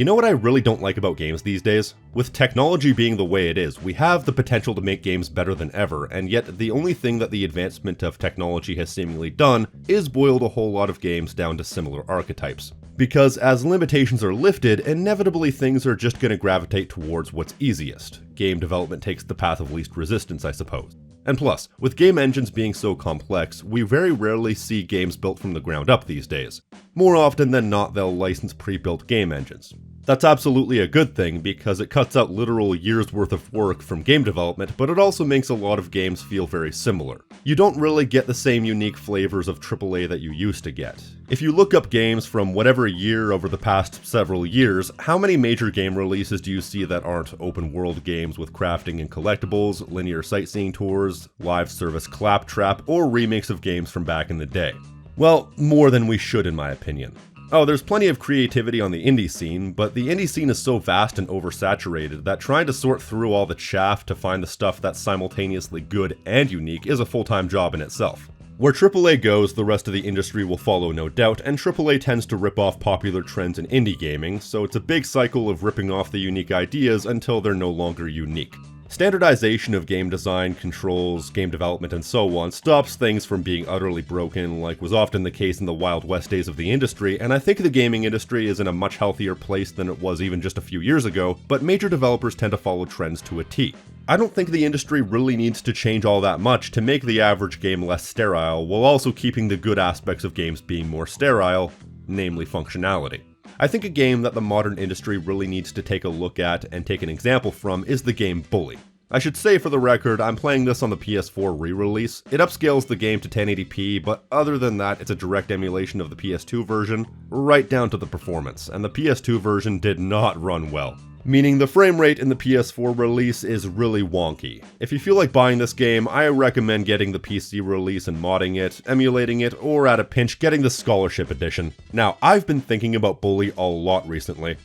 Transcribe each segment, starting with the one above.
You know what I really don't like about games these days? With technology being the way it is, we have the potential to make games better than ever, and yet the only thing that the advancement of technology has seemingly done is boiled a whole lot of games down to similar archetypes. Because as limitations are lifted, inevitably things are just going to gravitate towards what's easiest. Game development takes the path of least resistance, I suppose. And plus, with game engines being so complex, we very rarely see games built from the ground up these days. More often than not, they'll license pre-built game engines. That's absolutely a good thing because it cuts out literal years worth of work from game development, but it also makes a lot of games feel very similar. You don't really get the same unique flavors of AAA that you used to get. If you look up games from whatever year over the past several years, how many major game releases do you see that aren't open world games with crafting and collectibles, linear sightseeing tours, live service claptrap, or remakes of games from back in the day? Well, more than we should in my opinion. Oh, there's plenty of creativity on the indie scene, but the indie scene is so vast and oversaturated that trying to sort through all the chaff to find the stuff that's simultaneously good and unique is a full-time job in itself. Where AAA goes, the rest of the industry will follow no doubt, and AAA tends to rip off popular trends in indie gaming, so it's a big cycle of ripping off the unique ideas until they're no longer unique. Standardization of game design, controls, game development, and so on stops things from being utterly broken like was often the case in the Wild West days of the industry, and I think the gaming industry is in a much healthier place than it was even just a few years ago, but major developers tend to follow trends to a T. I don't think the industry really needs to change all that much to make the average game less sterile, while also keeping the good aspects of games being more sterile, namely functionality. I think a game that the modern industry really needs to take a look at and take an example from is the game Bully. I should say for the record, I'm playing this on the PS4 re-release. It upscales the game to 1080p, but other than that, it's a direct emulation of the PS2 version, right down to the performance, and the PS2 version did not run well. Meaning the frame rate in the PS4 release is really wonky. If you feel like buying this game, I recommend getting the PC release and modding it, emulating it, or at a pinch, getting the Scholarship Edition. Now, I've been thinking about Bully a lot recently.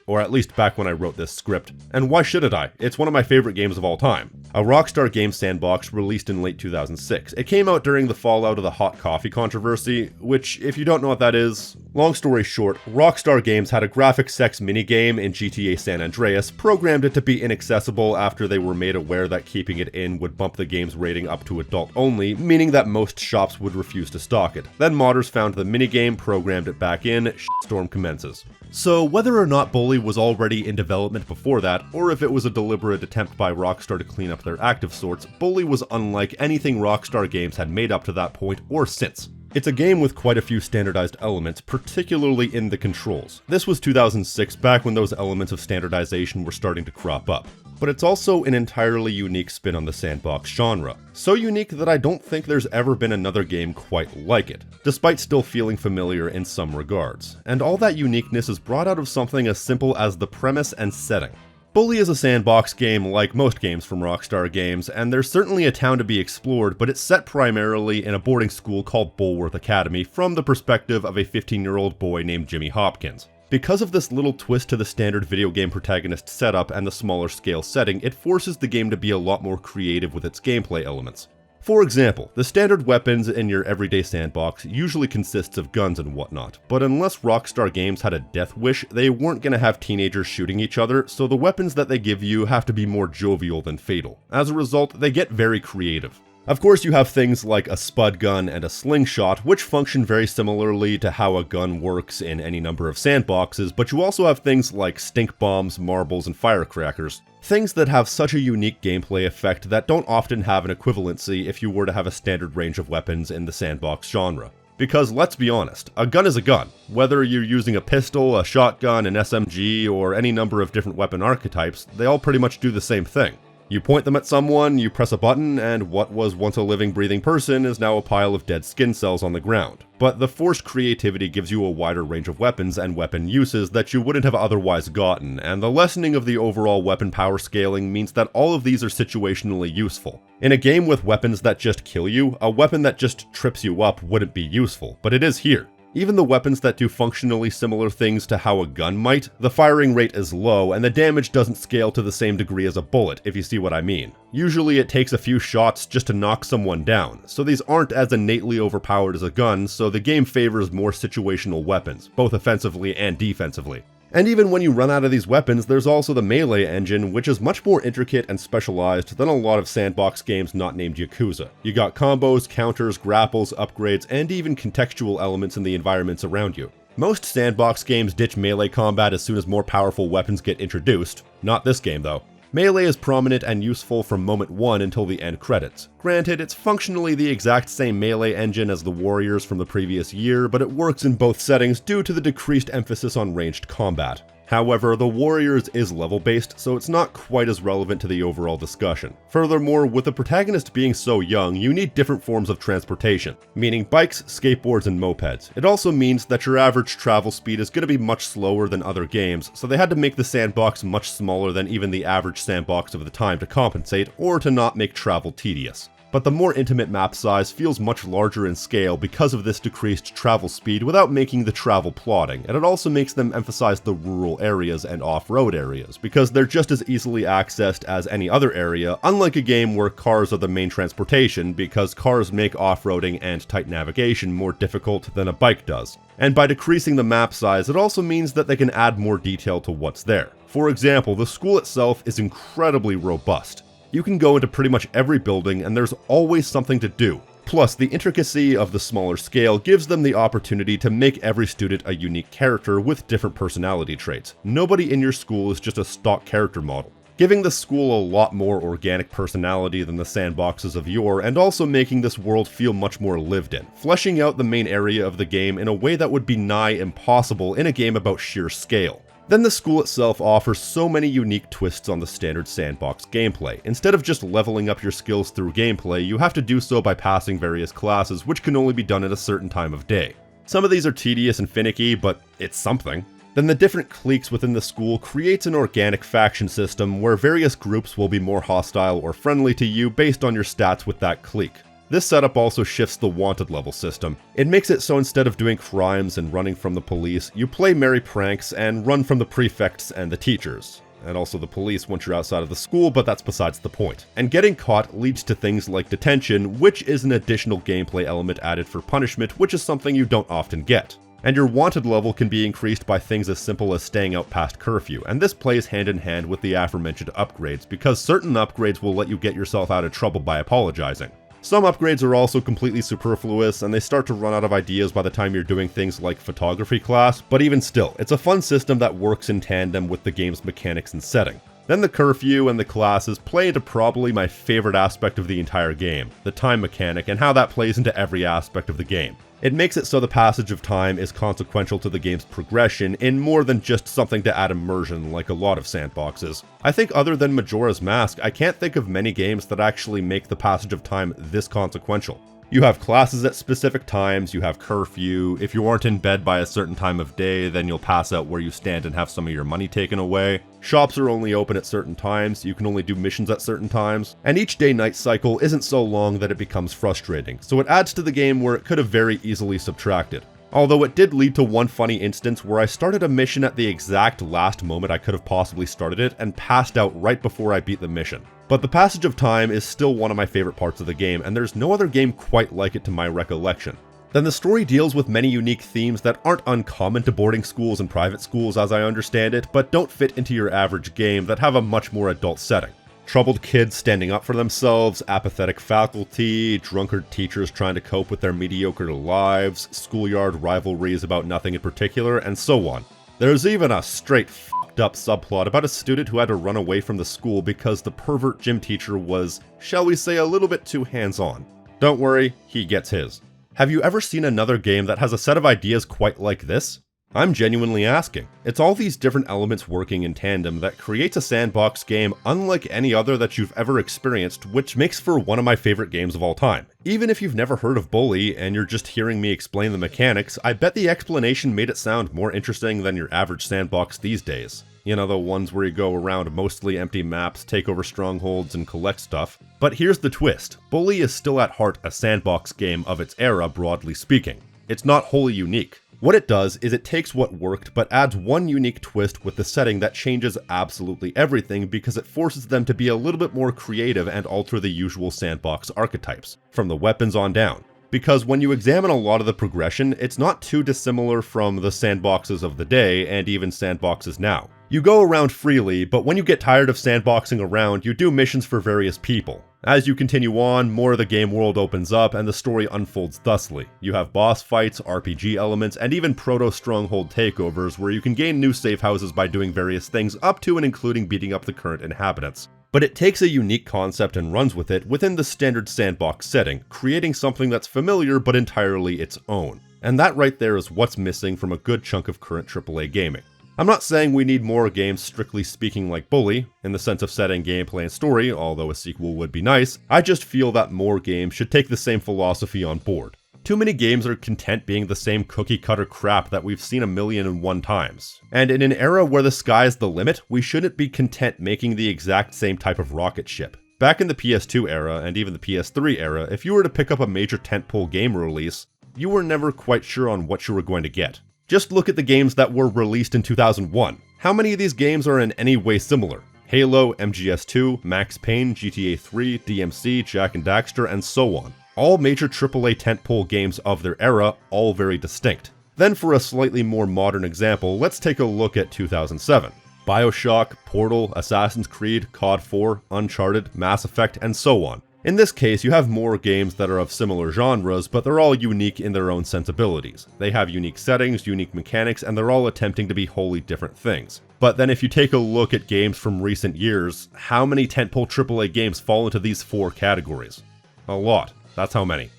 Or at least back when I wrote this script. And why shouldn't I? It's one of my favorite games of all time. A Rockstar Games sandbox released in late 2006. It came out during the fallout of the hot coffee controversy, which, if you don't know what that is, long story short, Rockstar Games had a graphic sex minigame in GTA San Andreas, programmed it to be inaccessible after they were made aware that keeping it in would bump the game's rating up to adult only, meaning that most shops would refuse to stock it. Then modders found the minigame, programmed it back in, shitstorm commences. So whether or not Bully was already in development before that, or if it was a deliberate attempt by Rockstar to clean up their act of sorts, Bully was unlike anything Rockstar Games had made up to that point or since. It's a game with quite a few standardized elements, particularly in the controls. This was 2006, back when those elements of standardization were starting to crop up. But it's also an entirely unique spin on the sandbox genre. So unique that I don't think there's ever been another game quite like it, despite still feeling familiar in some regards. And all that uniqueness is brought out of something as simple as the premise and setting. Bully is a sandbox game like most games from Rockstar Games, and there's certainly a town to be explored, but it's set primarily in a boarding school called Bulworth Academy from the perspective of a 15-year-old boy named Jimmy Hopkins. Because of this little twist to the standard video game protagonist setup and the smaller scale setting, it forces the game to be a lot more creative with its gameplay elements. For example, the standard weapons in your everyday sandbox usually consists of guns and whatnot, but unless Rockstar Games had a death wish, they weren't going to have teenagers shooting each other, so the weapons that they give you have to be more jovial than fatal. As a result, they get very creative. Of course, you have things like a spud gun and a slingshot, which function very similarly to how a gun works in any number of sandboxes, but you also have things like stink bombs, marbles, and firecrackers. Things that have such a unique gameplay effect that don't often have an equivalency if you were to have a standard range of weapons in the sandbox genre. Because let's be honest, a gun is a gun. Whether you're using a pistol, a shotgun, an SMG, or any number of different weapon archetypes, they all pretty much do the same thing. You point them at someone, you press a button, and what was once a living, breathing person is now a pile of dead skin cells on the ground. But the forced creativity gives you a wider range of weapons and weapon uses that you wouldn't have otherwise gotten, and the lessening of the overall weapon power scaling means that all of these are situationally useful. In a game with weapons that just kill you, a weapon that just trips you up wouldn't be useful, but it is here. Even the weapons that do functionally similar things to how a gun might, the firing rate is low and the damage doesn't scale to the same degree as a bullet, if you see what I mean. Usually it takes a few shots just to knock someone down, so these aren't as innately overpowered as a gun, so the game favors more situational weapons, both offensively and defensively. And even when you run out of these weapons, there's also the melee engine, which is much more intricate and specialized than a lot of sandbox games not named Yakuza. You got combos, counters, grapples, upgrades, and even contextual elements in the environments around you. Most sandbox games ditch melee combat as soon as more powerful weapons get introduced. Not this game though. Melee is prominent and useful from moment 1 until the end credits. Granted, it's functionally the exact same melee engine as the Warriors from the previous year, but it works in both settings due to the decreased emphasis on ranged combat. However, the Warriors is level-based, so it's not quite as relevant to the overall discussion. Furthermore, with the protagonist being so young, you need different forms of transportation, meaning bikes, skateboards, and mopeds. It also means that your average travel speed is going to be much slower than other games, so they had to make the sandbox much smaller than even the average sandbox of the time to compensate, or to not make travel tedious. But the more intimate map size feels much larger in scale because of this decreased travel speed without making the travel plodding, and it also makes them emphasize the rural areas and off-road areas, because they're just as easily accessed as any other area, unlike a game where cars are the main transportation, because cars make off-roading and tight navigation more difficult than a bike does. And by decreasing the map size, it also means that they can add more detail to what's there. For example, the school itself is incredibly robust. You can go into pretty much every building and there's always something to do. Plus, the intricacy of the smaller scale gives them the opportunity to make every student a unique character with different personality traits. Nobody in your school is just a stock character model, giving the school a lot more organic personality than the sandboxes of yore, and also making this world feel much more lived in, fleshing out the main area of the game in a way that would be nigh impossible in a game about sheer scale. Then the school itself offers so many unique twists on the standard sandbox gameplay. Instead of just leveling up your skills through gameplay, you have to do so by passing various classes, which can only be done at a certain time of day. Some of these are tedious and finicky, but it's something. Then the different cliques within the school creates an organic faction system where various groups will be more hostile or friendly to you based on your stats with that clique. This setup also shifts the wanted level system. It makes it so instead of doing crimes and running from the police, you play merry pranks and run from the prefects and the teachers. And also the police once you're outside of the school, but that's besides the point. And getting caught leads to things like detention, which is an additional gameplay element added for punishment, which is something you don't often get. And your wanted level can be increased by things as simple as staying out past curfew, and this plays hand in hand with the aforementioned upgrades, because certain upgrades will let you get yourself out of trouble by apologizing. Some upgrades are also completely superfluous, and they start to run out of ideas by the time you're doing things like photography class, but even still, it's a fun system that works in tandem with the game's mechanics and setting. Then the curfew and the classes play into probably my favorite aspect of the entire game, the time mechanic, and how that plays into every aspect of the game. It makes it so the passage of time is consequential to the game's progression in more than just something to add immersion like a lot of sandboxes. I think other than Majora's Mask, I can't think of many games that actually make the passage of time this consequential. You have classes at specific times, you have curfew, if you aren't in bed by a certain time of day, then you'll pass out where you stand and have some of your money taken away. Shops are only open at certain times, you can only do missions at certain times, and each day-night cycle isn't so long that it becomes frustrating, so it adds to the game where it could have very easily subtracted. Although it did lead to one funny instance where I started a mission at the exact last moment I could have possibly started it and passed out right before I beat the mission. But the passage of time is still one of my favorite parts of the game, and there's no other game quite like it to my recollection. Then the story deals with many unique themes that aren't uncommon to boarding schools and private schools as I understand it, but don't fit into your average game that have a much more adult setting. Troubled kids standing up for themselves, apathetic faculty, drunkard teachers trying to cope with their mediocre lives, schoolyard rivalries about nothing in particular, and so on. There's even a straight f***ed up subplot about a student who had to run away from the school because the pervert gym teacher was, shall we say, a little bit too hands-on. Don't worry, he gets his. Have you ever seen another game that has a set of ideas quite like this? I'm genuinely asking. It's all these different elements working in tandem that creates a sandbox game unlike any other that you've ever experienced, which makes for one of my favorite games of all time. Even if you've never heard of Bully and you're just hearing me explain the mechanics, I bet the explanation made it sound more interesting than your average sandbox these days. You know, the ones where you go around mostly empty maps, take over strongholds, and collect stuff. But here's the twist. Bully is still at heart a sandbox game of its era, broadly speaking. It's not wholly unique. What it does is it takes what worked but adds one unique twist with the setting that changes absolutely everything because it forces them to be a little bit more creative and alter the usual sandbox archetypes, from the weapons on down. because when you examine a lot of the progression, it's not too dissimilar from the sandboxes of the day and even sandboxes now. You go around freely, but when you get tired of sandboxing around, you do missions for various people. As you continue on, more of the game world opens up and the story unfolds thusly. You have boss fights, RPG elements, and even proto-stronghold takeovers where you can gain new safe houses by doing various things up to and including beating up the current inhabitants. But it takes a unique concept and runs with it within the standard sandbox setting, creating something that's familiar but entirely its own. And that right there is what's missing from a good chunk of current AAA gaming. I'm not saying we need more games strictly speaking like Bully, in the sense of setting gameplay and story, although a sequel would be nice. I just feel that more games should take the same philosophy on board. Too many games are content being the same cookie-cutter crap that we've seen 1,000,001 times. And in an era where the sky's the limit, we shouldn't be content making the exact same type of rocket ship. Back in the PS2 era, and even the PS3 era, if you were to pick up a major tentpole game release, you were never quite sure on what you were going to get. Just look at the games that were released in 2001. How many of these games are in any way similar? Halo, MGS2, Max Payne, GTA 3, DMC, Jak and Daxter, and so on. All major AAA tentpole games of their era, all very distinct. Then for a slightly more modern example, let's take a look at 2007. BioShock, Portal, Assassin's Creed, COD 4, Uncharted, Mass Effect, and so on. In this case, you have more games that are of similar genres, but they're all unique in their own sensibilities. They have unique settings, unique mechanics, and they're all attempting to be wholly different things. But then if you take a look at games from recent years, how many tentpole AAA games fall into these four categories? A lot. That's how many.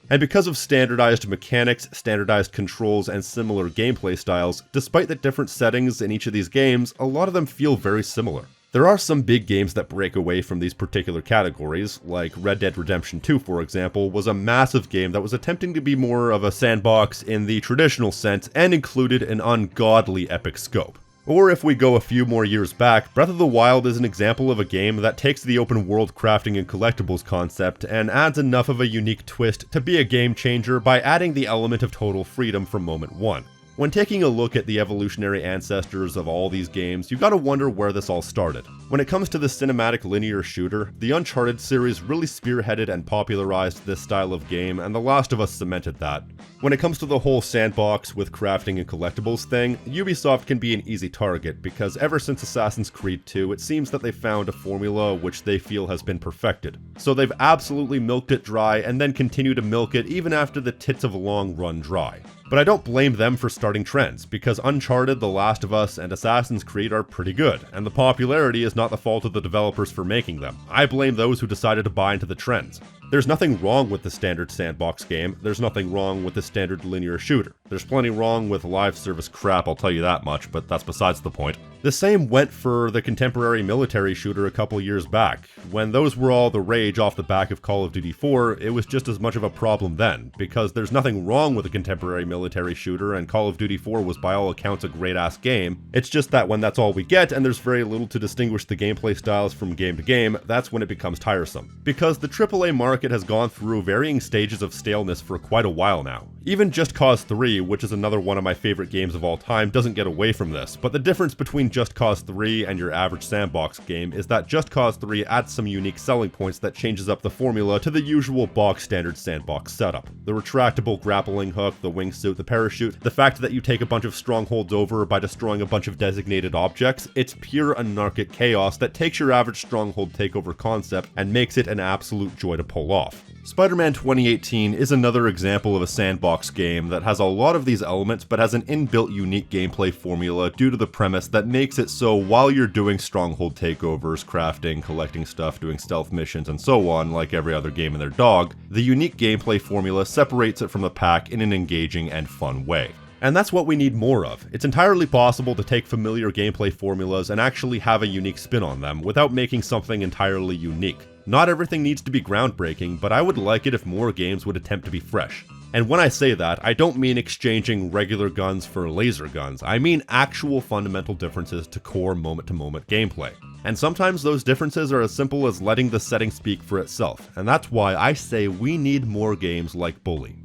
And because of standardized mechanics, standardized controls, and similar gameplay styles, despite the different settings in each of these games, a lot of them feel very similar. There are some big games that break away from these particular categories, like Red Dead Redemption 2, for example, was a massive game that was attempting to be more of a sandbox in the traditional sense and included an ungodly epic scope. Or if we go a few more years back, Breath of the Wild is an example of a game that takes the open world crafting and collectibles concept and adds enough of a unique twist to be a game changer by adding the element of total freedom from moment one. When taking a look at the evolutionary ancestors of all these games, you gotta wonder where this all started. When it comes to the cinematic linear shooter, the Uncharted series really spearheaded and popularized this style of game, and The Last of Us cemented that. When it comes to the whole sandbox with crafting and collectibles thing, Ubisoft can be an easy target, because ever since Assassin's Creed 2, it seems that they found a formula which they feel has been perfected. So they've absolutely milked it dry, and then continue to milk it even after the tits have long run dry. But I don't blame them for starting trends, because Uncharted, The Last of Us, and Assassin's Creed are pretty good, and the popularity is not the fault of the developers for making them. I blame those who decided to buy into the trends. There's nothing wrong with the standard sandbox game, there's nothing wrong with the standard linear shooter. There's plenty wrong with live service crap, I'll tell you that much, but that's besides the point. The same went for the contemporary military shooter a couple years back. When those were all the rage off the back of Call of Duty 4, it was just as much of a problem then, because there's nothing wrong with a contemporary military shooter, and Call of Duty 4 was by all accounts a great-ass game. It's just that when that's all we get, and there's very little to distinguish the gameplay styles from game to game, that's when it becomes tiresome. Because the AAA market has gone through varying stages of staleness for quite a while now. Even Just Cause 3, which is another one of my favorite games of all time, doesn't get away from this, but the difference between Just Cause 3 and your average sandbox game is that Just Cause 3 adds some unique selling points that changes up the formula to the usual bog standard sandbox setup. The retractable grappling hook, the wingsuit, the parachute, the fact that you take a bunch of strongholds over by destroying a bunch of designated objects, it's pure anarchic chaos that takes your average stronghold takeover concept and makes it an absolute joy to pull off. Spider-Man 2018 is another example of a sandbox game that has a lot of these elements but has an inbuilt unique gameplay formula due to the premise that makes it so while you're doing stronghold takeovers, crafting, collecting stuff, doing stealth missions, and so on, like every other game in their dog, the unique gameplay formula separates it from the pack in an engaging and fun way. And that's what we need more of. It's entirely possible to take familiar gameplay formulas and actually have a unique spin on them without making something entirely unique. Not everything needs to be groundbreaking, but I would like it if more games would attempt to be fresh. And when I say that, I don't mean exchanging regular guns for laser guns, I mean actual fundamental differences to core moment-to-moment gameplay. And sometimes those differences are as simple as letting the setting speak for itself, and that's why I say we need more games like Bully.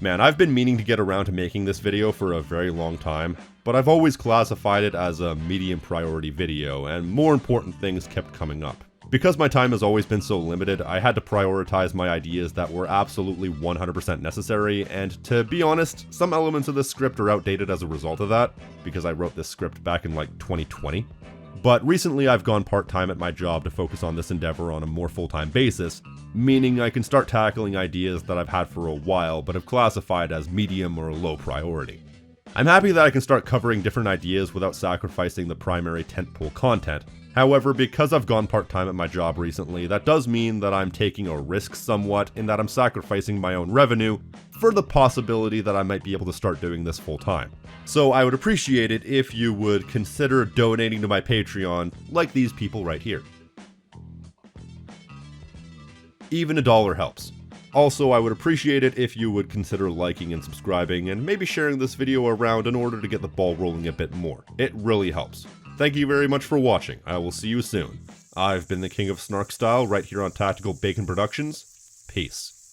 Man, I've been meaning to get around to making this video for a very long time, but I've always classified it as a medium priority video, and more important things kept coming up. Because my time has always been so limited, I had to prioritize my ideas that were absolutely 100% necessary, and to be honest, some elements of this script are outdated as a result of that, because I wrote this script back in like 2020. But recently I've gone part-time at my job to focus on this endeavor on a more full-time basis, meaning I can start tackling ideas that I've had for a while but have classified as medium or low priority. I'm happy that I can start covering different ideas without sacrificing the primary tentpole content. However, because I've gone part-time at my job recently, that does mean that I'm taking a risk somewhat in that I'm sacrificing my own revenue for the possibility that I might be able to start doing this full-time. So I would appreciate it if you would consider donating to my Patreon, like these people right here. Even $1 helps. Also, I would appreciate it if you would consider liking and subscribing and maybe sharing this video around in order to get the ball rolling a bit more. It really helps. Thank you very much for watching. I will see you soon. I've been the King of Snark Style right here on Tactical Bacon Productions. Peace.